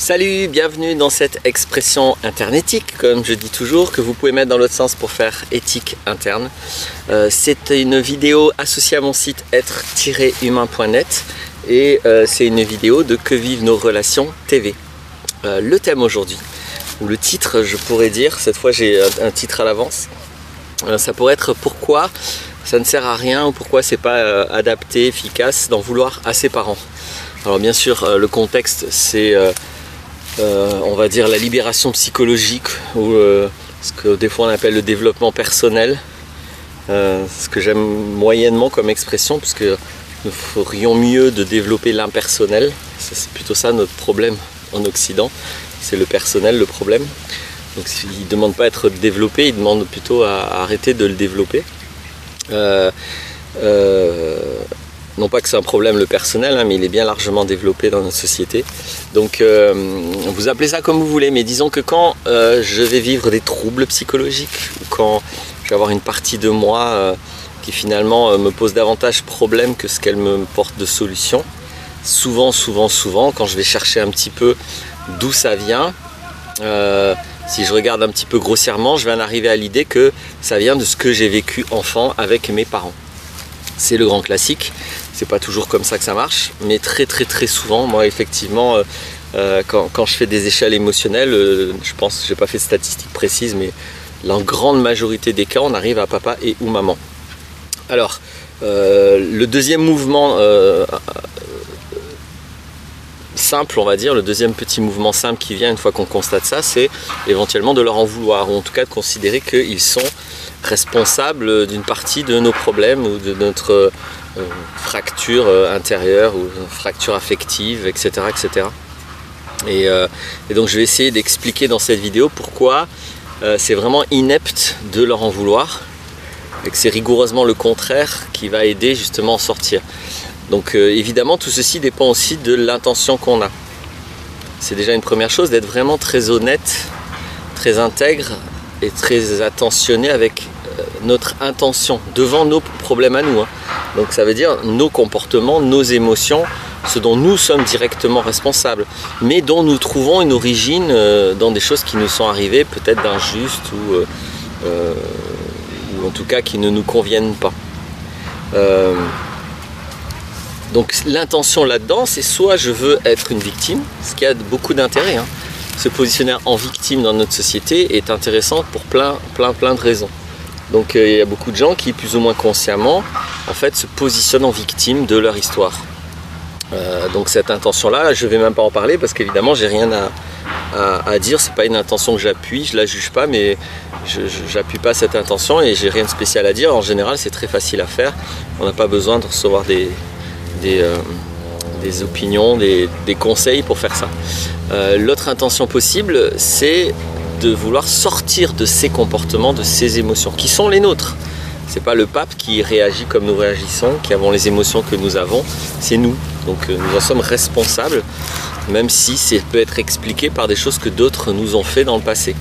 Salut, bienvenue dans cette expression internétique, comme je dis toujours, que vous pouvez mettre dans l'autre sens pour faire éthique interne. C'est une vidéo associée à mon site être-humain.net et c'est une vidéo de Que vivent nos relations TV. Le thème aujourd'hui, ou le titre je pourrais dire, cette fois j'ai un titre à l'avance, ça pourrait être pourquoi ça ne sert à rien ou pourquoi c'est pas adapté, efficace d'en vouloir à ses parents. Alors bien sûr le contexte c'est on va dire la libération psychologique ou ce que des fois on appelle le développement personnel, ce que j'aime moyennement comme expression puisque nous ferions mieux de développer l'impersonnel. C'est plutôt ça notre problème en Occident, c'est le personnel le problème. Donc il ne demande pas à être développé, il demande plutôt à arrêter de le développer. Non pas que c'est un problème le personnel, hein, mais il est bien largement développé dans notre société. Donc vous appelez ça comme vous voulez, mais disons que quand je vais vivre des troubles psychologiques, ou quand je vais avoir une partie de moi qui finalement me pose davantage problème que ce qu'elle me porte de solution, souvent, quand je vais chercher un petit peu d'où ça vient, si je regarde un petit peu grossièrement, je vais en arriver à l'idée que ça vient de ce que j'ai vécu enfant avec mes parents. C'est le grand classique, c'est pas toujours comme ça que ça marche, mais très souvent, moi effectivement, quand je fais des échelles émotionnelles, je pense, j'ai pas fait de statistiques précises, mais la grande majorité des cas, on arrive à papa et ou maman. Alors, le deuxième mouvement simple, on va dire, le deuxième petit mouvement simple qui vient une fois qu'on constate ça, c'est éventuellement de leur en vouloir, ou en tout cas de considérer qu'ils sont responsables d'une partie de nos problèmes ou de notre fracture intérieure ou fracture affective, etc. Et donc je vais essayer d'expliquer dans cette vidéo pourquoi c'est vraiment inepte de leur en vouloir et que c'est rigoureusement le contraire qui va aider justement à en sortir. Donc évidemment tout ceci dépend aussi de l'intention qu'on a. C'est déjà une première chose d'être vraiment très honnête, très intègre et très attentionné avec notre intention devant nos problèmes à nous. Hein. Donc ça veut dire nos comportements, nos émotions, ce dont nous sommes directement responsables, mais dont nous trouvons une origine dans des choses qui nous sont arrivées, peut-être d'injustes ou en tout cas qui ne nous conviennent pas. Donc l'intention là-dedans, c'est soit je veux être une victime, ce qui a beaucoup d'intérêt. Hein. Se positionner en victime dans notre société est intéressant pour plein de raisons. Donc il y a beaucoup de gens qui, plus ou moins consciemment, en fait, se positionnent en victime de leur histoire. Donc cette intention-là, je ne vais même pas en parler parce qu'évidemment, j'ai rien à dire. C'est pas une intention que j'appuie, je la juge pas, mais je n'appuie pas cette intention et j'ai rien de spécial à dire. En général, c'est très facile à faire. On n'a pas besoin de recevoir des opinions, des conseils pour faire ça. L'autre intention possible, c'est de vouloir sortir de ces comportements, de ces émotions, qui sont les nôtres. C'est pas le pape qui réagit comme nous réagissons, qui avons les émotions que nous avons, c'est nous. Donc nous en sommes responsables, même si ça peut être expliqué par des choses que d'autres nous ont fait dans le passé.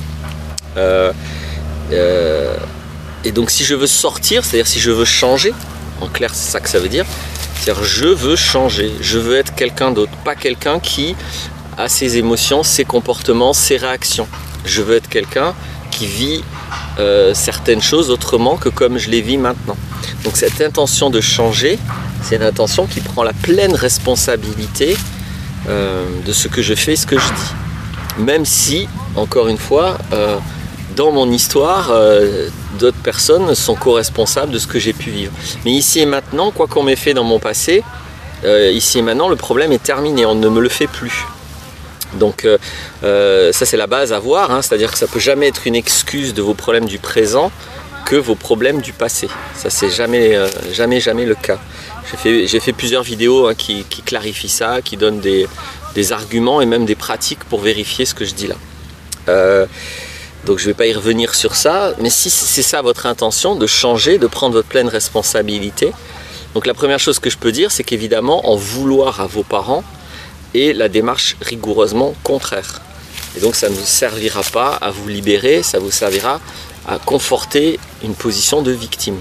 Et donc si je veux sortir, c'est-à-dire si je veux changer, en clair c'est ça que ça veut dire, c'est-à-dire je veux changer, je veux être quelqu'un d'autre, pas quelqu'un qui a ses émotions, ses comportements, ses réactions. Je veux être quelqu'un qui vit certaines choses autrement que comme je les vis maintenant. Donc cette intention de changer, c'est une intention qui prend la pleine responsabilité de ce que je fais et ce que je dis. Même si, encore une fois, dans mon histoire, d'autres personnes sont co-responsables de ce que j'ai pu vivre. Mais ici et maintenant, quoi qu'on m'ait fait dans mon passé, ici et maintenant, le problème est terminé, on ne me le fait plus. Donc ça c'est la base à voir, hein, c'est-à-dire que ça ne peut jamais être une excuse de vos problèmes du présent que vos problèmes du passé. Ça c'est jamais le cas. J'ai fait plusieurs vidéos hein, qui clarifient ça, qui donnent des arguments et même des pratiques pour vérifier ce que je dis là. Donc je ne vais pas y revenir sur ça, mais si c'est ça votre intention, de changer, de prendre votre pleine responsabilité, donc la première chose que je peux dire, c'est qu'évidemment en vouloir à vos parents, et la démarche rigoureusement contraire. Et donc ça ne vous servira pas à vous libérer, ça vous servira à conforter une position de victime.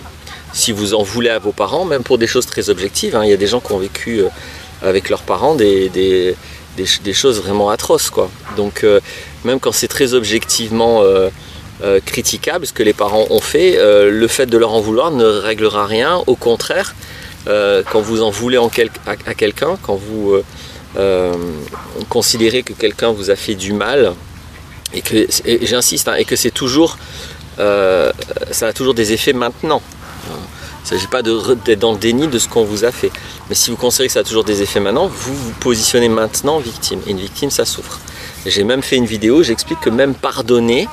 Si vous en voulez à vos parents, même pour des choses très objectives, hein, il y a des gens qui ont vécu avec leurs parents des des choses vraiment atroces, quoi. Donc même quand c'est très objectivement critiquable ce que les parents ont fait, le fait de leur en vouloir ne réglera rien. Au contraire, quand vous en voulez à quelqu'un, quand vous considérez que quelqu'un vous a fait du mal, et j'insiste, hein, et que c'est toujours ça a toujours des effets maintenant. Il ne s'agit pas d'être dans le déni de ce qu'on vous a fait. Mais si vous considérez que ça a toujours des effets maintenant, vous vous positionnez maintenant victime. Et une victime, ça souffre. J'ai même fait une vidéo, j'explique que même pardonner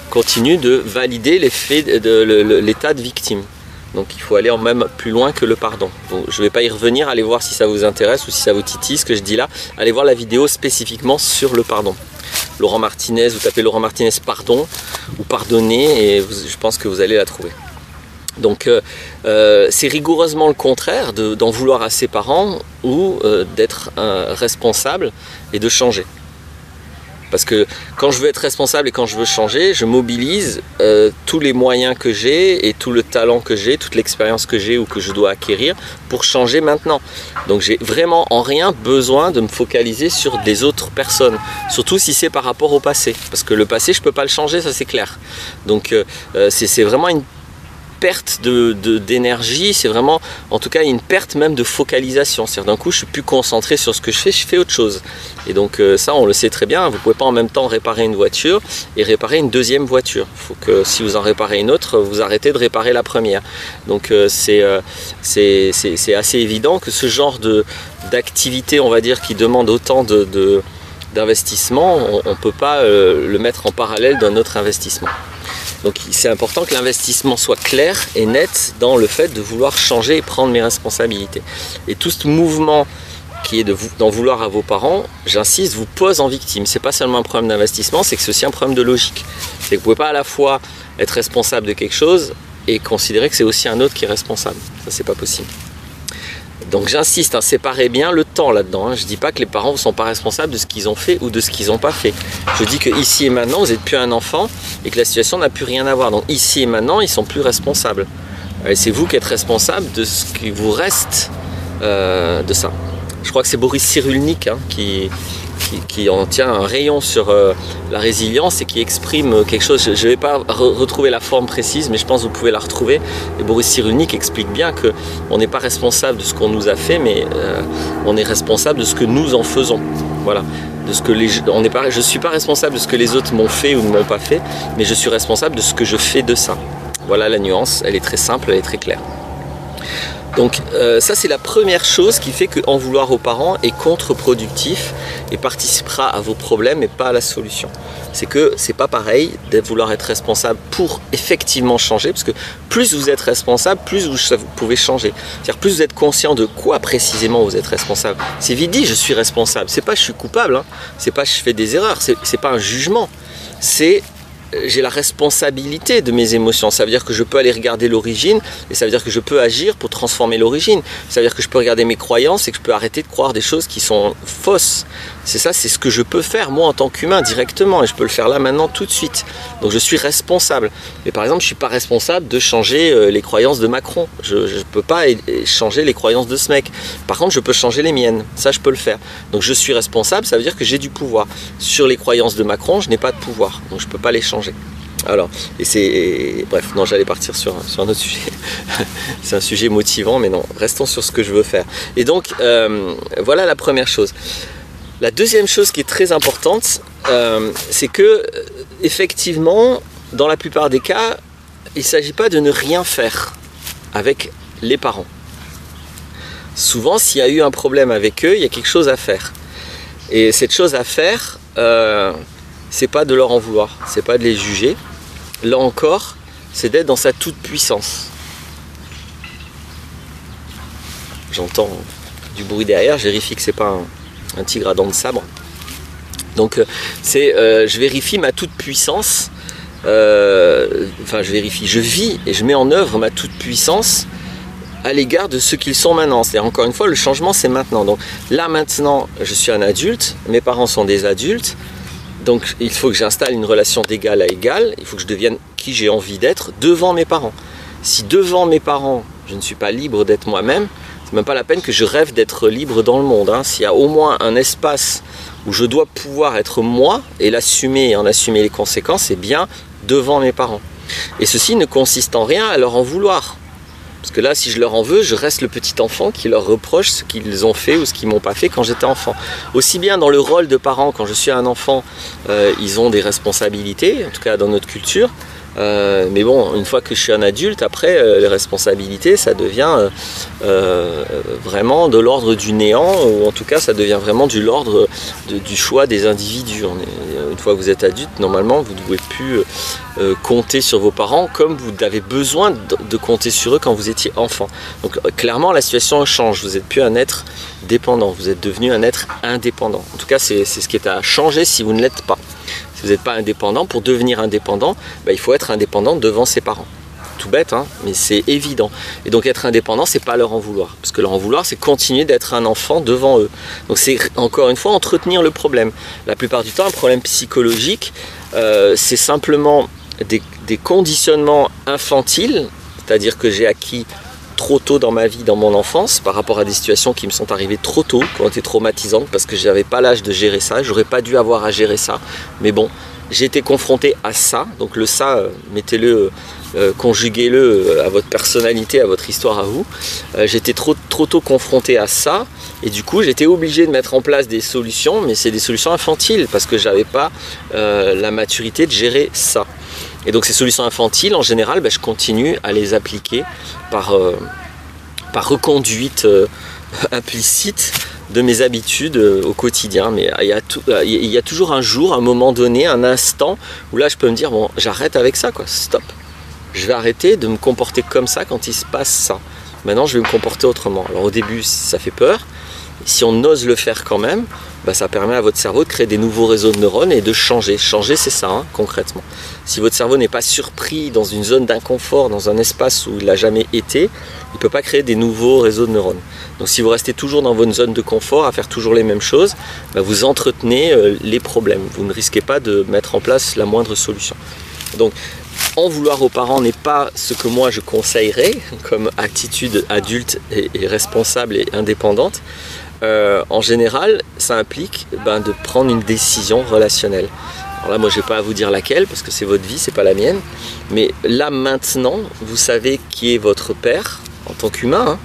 continue de valider l'effet de l'état de victime. Donc il faut aller même plus loin que le pardon. Donc, je ne vais pas y revenir, allez voir si ça vous intéresse ou si ça vous titille ce que je dis là. Allez voir la vidéo spécifiquement sur le pardon. Laurent Martinez, vous tapez Laurent Martinez pardon ou pardonner et je pense que vous allez la trouver. Donc c'est rigoureusement le contraire d'en vouloir à ses parents ou d'être responsable et de changer. Parce que quand je veux être responsable et quand je veux changer, je mobilise tous les moyens que j'ai et tout le talent que j'ai, toute l'expérience que j'ai ou que je dois acquérir pour changer maintenant. Donc j'ai vraiment en rien besoin de me focaliser sur des autres personnes, surtout si c'est par rapport au passé. Parce que le passé, je ne peux pas le changer, ça c'est clair. Donc c'est vraiment une perte d'énergie, c'est vraiment en tout cas une perte même de focalisation, c'est-à-dire d'un coup je suis plus concentré sur ce que je fais autre chose. Et donc ça on le sait très bien, vous pouvez pas en même temps réparer une voiture et réparer une deuxième voiture. Il faut que si vous en réparez une autre, vous arrêtez de réparer la première. Donc c'est assez évident que ce genre d'activité, on va dire, qui demande autant d'investissement, on ne peut pas le mettre en parallèle d'un autre investissement. Donc c'est important que l'investissement soit clair et net dans le fait de vouloir changer et prendre mes responsabilités. Et tout ce mouvement qui est d'en vouloir à vos parents, j'insiste, vous pose en victime. C'est pas seulement un problème d'investissement, c'est que c'est aussi un problème de logique. C'est que vous ne pouvez pas à la fois être responsable de quelque chose et considérer que c'est aussi un autre qui est responsable. Ça, c'est pas possible. Donc j'insiste, hein, séparez bien le temps là-dedans. Hein. Je ne dis pas que les parents ne sont pas responsables de ce qu'ils ont fait ou de ce qu'ils n'ont pas fait. Je dis que ici et maintenant, vous n'êtes plus un enfant et que la situation n'a plus rien à voir. Donc ici et maintenant, ils ne sont plus responsables. Et c'est vous qui êtes responsable de ce qui vous reste de ça. Je crois que c'est Boris Cyrulnik hein, qui en tient un rayon sur la résilience et qui exprime quelque chose. Je ne vais pas retrouver la forme précise, mais je pense que vous pouvez la retrouver. Et Boris Cyrulnik explique bien qu'on n'est pas responsable de ce qu'on nous a fait, mais on est responsable de ce que nous en faisons. Voilà. Je ne suis pas responsable de ce que les autres m'ont fait ou ne m'ont pas fait, mais je suis responsable de ce que je fais de ça. Voilà la nuance, elle est très simple, elle est très claire. Donc ça c'est la première chose qui fait qu'en vouloir aux parents est contre-productif et participera à vos problèmes et pas à la solution. C'est que c'est pas pareil de vouloir être responsable pour effectivement changer, parce que plus vous êtes responsable, plus vous pouvez changer. C'est-à-dire plus vous êtes conscient de quoi précisément vous êtes responsable. C'est vite dit, je suis responsable. C'est pas je suis coupable, hein. C'est pas je fais des erreurs, c'est pas un jugement. C'est j'ai la responsabilité de mes émotions. Ça veut dire que je peux aller regarder l'origine et ça veut dire que je peux agir pour transformer l'origine. Ça veut dire que je peux regarder mes croyances et que je peux arrêter de croire des choses qui sont fausses. C'est ça, c'est ce que je peux faire moi en tant qu'humain directement et je peux le faire là maintenant tout de suite. Donc je suis responsable. Mais par exemple, je ne suis pas responsable de changer les croyances de Macron. Je ne peux pas changer les croyances de ce mec. Par contre, je peux changer les miennes. Ça, je peux le faire. Donc je suis responsable, ça veut dire que j'ai du pouvoir. Sur les croyances de Macron, je n'ai pas de pouvoir. Donc je ne peux pas les changer. Alors, bref, non, j'allais partir sur un autre sujet. C'est un sujet motivant, mais non, restons sur ce que je veux faire. Et donc, voilà la première chose. La deuxième chose qui est très importante, c'est que, effectivement, dans la plupart des cas, il ne s'agit pas de ne rien faire avec les parents. Souvent, s'il y a eu un problème avec eux, il y a quelque chose à faire. Et cette chose à faire, c'est pas de leur en vouloir, c'est pas de les juger. Là encore, c'est d'être dans sa toute-puissance. J'entends du bruit derrière, je vérifie que c'est pas un tigre à dents de sabre. Donc je vérifie ma toute-puissance. Je vis et je mets en œuvre ma toute-puissance à l'égard de ce qu'ils sont maintenant. C'est-à-dire, encore une fois, le changement c'est maintenant. Donc là maintenant, je suis un adulte, mes parents sont des adultes. Donc il faut que j'installe une relation d'égal à égal, il faut que je devienne qui j'ai envie d'être devant mes parents. Si devant mes parents, je ne suis pas libre d'être moi-même, c'est même pas la peine que je rêve d'être libre dans le monde. Hein. S'il y a au moins un espace où je dois pouvoir être moi et l'assumer et en assumer les conséquences, c'est bien devant mes parents. Et ceci ne consiste en rien à leur en vouloir. Parce que là, si je leur en veux, je reste le petit enfant qui leur reproche ce qu'ils ont fait ou ce qu'ils m'ont pas fait quand j'étais enfant. Aussi bien dans le rôle de parent, quand je suis un enfant, ils ont des responsabilités, en tout cas dans notre culture. Mais bon, une fois que je suis un adulte, après, les responsabilités, ça devient vraiment de l'ordre du néant, ou en tout cas, ça devient vraiment de l'ordre du choix des individus. Une fois que vous êtes adulte, normalement, vous ne pouvez plus compter sur vos parents comme vous avez besoin de compter sur eux quand vous étiez enfant. Donc clairement, la situation change. Vous n'êtes plus un être dépendant, vous êtes devenu un être indépendant. En tout cas, c'est ce qui est à changer si vous ne l'êtes pas. Si vous n'êtes pas indépendant, pour devenir indépendant, il faut être indépendant devant ses parents. Tout bête, hein, mais c'est évident. Et donc être indépendant, c'est pas leur en vouloir. Parce que leur en vouloir, c'est continuer d'être un enfant devant eux. Donc c'est encore une fois entretenir le problème. La plupart du temps, un problème psychologique, c'est simplement des conditionnements infantiles, c'est-à-dire que j'ai acquis trop tôt dans ma vie, dans mon enfance, par rapport à des situations qui me sont arrivées trop tôt, qui ont été traumatisantes, parce que je n'avais pas l'âge de gérer ça, j'aurais pas dû avoir à gérer ça, mais bon, j'ai été confronté à ça, donc le ça, mettez-le, conjuguez-le à votre personnalité, à votre histoire à vous. J'étais trop tôt confronté à ça, et du coup j'étais obligé de mettre en place des solutions, mais c'est des solutions infantiles, parce que j'avais pas la maturité de gérer ça. Et donc ces solutions infantiles, en général, je continue à les appliquer par reconduite implicite de mes habitudes au quotidien. Mais il y a toujours un jour, un moment donné, un instant où là je peux me dire, bon, j'arrête avec ça, quoi, stop. Je vais arrêter de me comporter comme ça quand il se passe ça. Maintenant, je vais me comporter autrement. Alors au début, ça fait peur. Si on ose le faire quand même, ça permet à votre cerveau de créer des nouveaux réseaux de neurones et de changer. Changer, c'est ça, hein, concrètement. Si votre cerveau n'est pas surpris dans une zone d'inconfort, dans un espace où il n'a jamais été, il ne peut pas créer des nouveaux réseaux de neurones. Donc si vous restez toujours dans votre zone de confort, à faire toujours les mêmes choses, vous entretenez les problèmes. Vous ne risquez pas de mettre en place la moindre solution. Donc, en vouloir aux parents n'est pas ce que moi je conseillerais comme attitude adulte et responsable et indépendante. En général, ça implique de prendre une décision relationnelle. Alors là, moi, je ne vais pas à vous dire laquelle, parce que c'est votre vie, c'est pas la mienne. Mais là, maintenant, vous savez qui est votre père en tant qu'humain. Hein.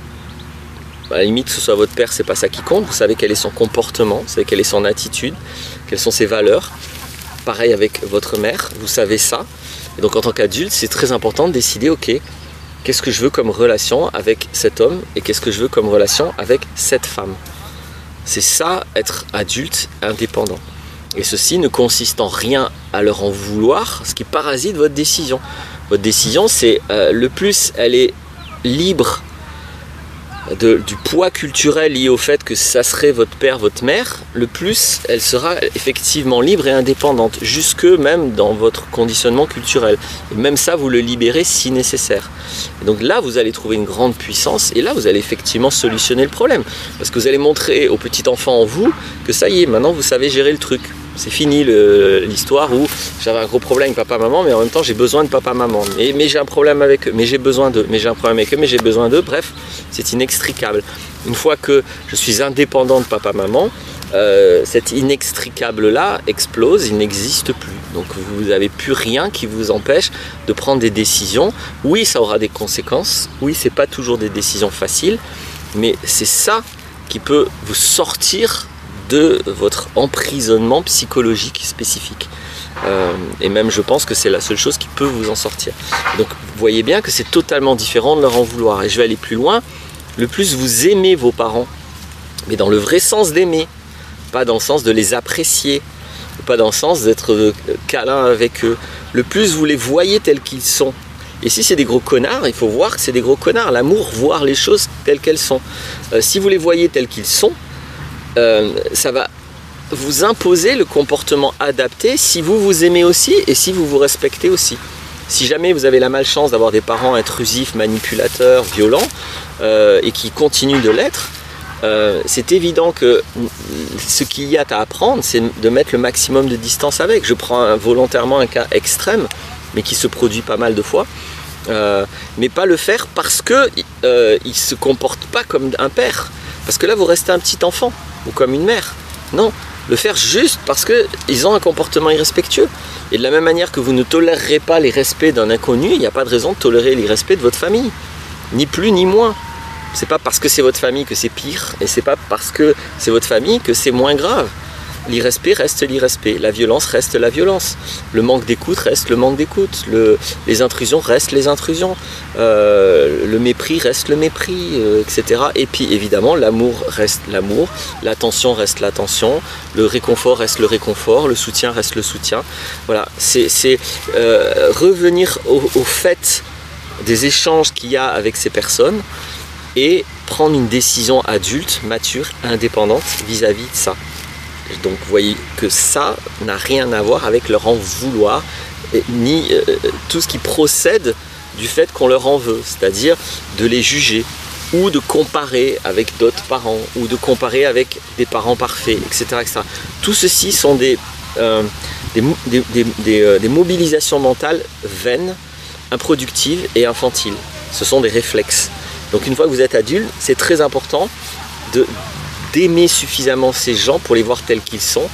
À la limite, que ce soit votre père, c'est pas ça qui compte. Vous savez quel est son comportement, vous savez quelle est son attitude, quelles sont ses valeurs. Pareil avec votre mère, vous savez ça. Et donc, en tant qu'adulte, c'est très important de décider, ok, qu'est-ce que je veux comme relation avec cet homme et qu'est-ce que je veux comme relation avec cette femme. C'est ça, être adulte indépendant. Et ceci ne consiste en rien à leur en vouloir, ce qui parasite votre décision. Votre décision, c'est le plus elle est libre du poids culturel lié au fait que ça serait votre père, votre mère, le plus elle sera effectivement libre et indépendante, jusque même dans votre conditionnement culturel. Et même ça, vous le libérez si nécessaire. Et donc là, vous allez trouver une grande puissance, et là, vous allez effectivement solutionner le problème. Parce que vous allez montrer au petit enfant en vous que ça y est, maintenant vous savez gérer le truc. C'est fini l'histoire où j'avais un gros problème avec papa-maman, mais en même temps j'ai besoin de papa-maman. Mais j'ai un problème avec eux, mais j'ai besoin d'eux. Mais j'ai un problème avec eux, mais j'ai besoin d'eux. Bref, c'est inextricable. Une fois que je suis indépendant de papa-maman, cet inextricable-là explose, il n'existe plus. Donc vous n'avez plus rien qui vous empêche de prendre des décisions. Oui, ça aura des conséquences. Oui, c'est pas toujours des décisions faciles, mais c'est ça qui peut vous sortir de votre emprisonnement psychologique spécifique. Et même je pense que c'est la seule chose qui peut vous en sortir. Donc vous voyez bien que c'est totalement différent de leur en vouloir. Et je vais aller plus loin. Le plus vous aimez vos parents, mais dans le vrai sens d'aimer, pas dans le sens de les apprécier, pas dans le sens d'être câlin avec eux, le plus vous les voyez tels qu'ils sont. Et si c'est des gros connards, il faut voir que c'est des gros connards. L'amour, voir les choses telles qu'elles sont. Si vous les voyez tels qu'ils sont, ça va vous imposer le comportement adapté si vous vous aimez aussi et si vous vous respectez aussi. Si jamais vous avez la malchance d'avoir des parents intrusifs, manipulateurs, violents et qui continuent de l'être, c'est évident que ce qu'il y a à apprendre, c'est de mettre le maximum de distance avec. Je prends volontairement un cas extrême, mais qui se produit pas mal de fois. mais pas le faire parce que il se comporte pas comme un père, parce que là vous restez un petit enfant ou comme une mère. Non, le faire juste parce que ils ont un comportement irrespectueux. Et de la même manière que vous ne tolérerez pas les respects d'un inconnu, il n'y a pas de raison de tolérer les respects de votre famille, ni plus ni moins. C'est pas parce que c'est votre famille que c'est pire, et c'est pas parce que c'est votre famille que c'est moins grave. L'irrespect reste l'irrespect, la violence reste la violence, le manque d'écoute reste le manque d'écoute, les intrusions restent les intrusions, le mépris reste le mépris, etc. Et puis évidemment l'amour reste l'amour, l'attention reste l'attention, le réconfort reste le réconfort, le soutien reste le soutien. Voilà, c'est revenir au fait des échanges qu'il y a avec ces personnes et prendre une décision adulte, mature, indépendante vis-à-vis de ça. Donc vous voyez que ça n'a rien à voir avec leur en vouloir, ni tout ce qui procède du fait qu'on leur en veut, c'est-à-dire de les juger ou de comparer avec d'autres parents ou de comparer avec des parents parfaits, etc. etc. Tout ceci sont des mobilisations mentales vaines, improductives et infantiles. Ce sont des réflexes. Donc une fois que vous êtes adulte, c'est très important d'aimer suffisamment ces gens pour les voir tels qu'ils sont.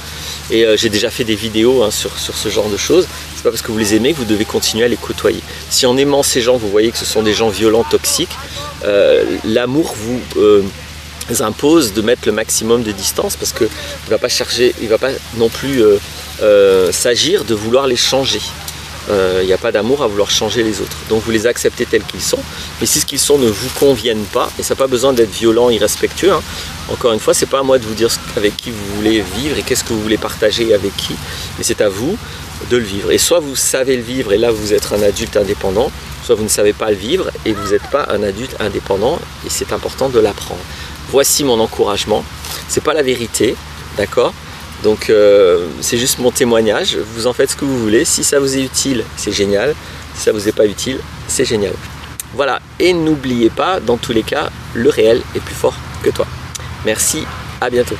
Et j'ai déjà fait des vidéos sur ce genre de choses. C'est pas parce que vous les aimez que vous devez continuer à les côtoyer. Si en aimant ces gens, vous voyez que ce sont des gens violents, toxiques, l'amour vous impose de mettre le maximum de distance, parce qu'il ne va pas chercher, il ne va pas non plus s'agir de vouloir les changer. Il n'y a pas d'amour à vouloir changer les autres. Donc vous les acceptez tels qu'ils sont. Mais si ce qu'ils sont ne vous conviennent pas, et ça n'a pas besoin d'être violent, irrespectueux, hein. Encore une fois, c'est pas à moi de vous dire avec qui vous voulez vivre et qu'est-ce que vous voulez partager et avec qui, mais c'est à vous de le vivre. Et soit vous savez le vivre et là vous êtes un adulte indépendant, soit vous ne savez pas le vivre et vous n'êtes pas un adulte indépendant, et c'est important de l'apprendre. Voici mon encouragement. C'est pas la vérité, d'accord ? Donc c'est juste mon témoignage, vous en faites ce que vous voulez. Si ça vous est utile, c'est génial. Si ça vous est pas utile, c'est génial. Voilà, et n'oubliez pas, dans tous les cas, le réel est plus fort que toi. Merci, à bientôt.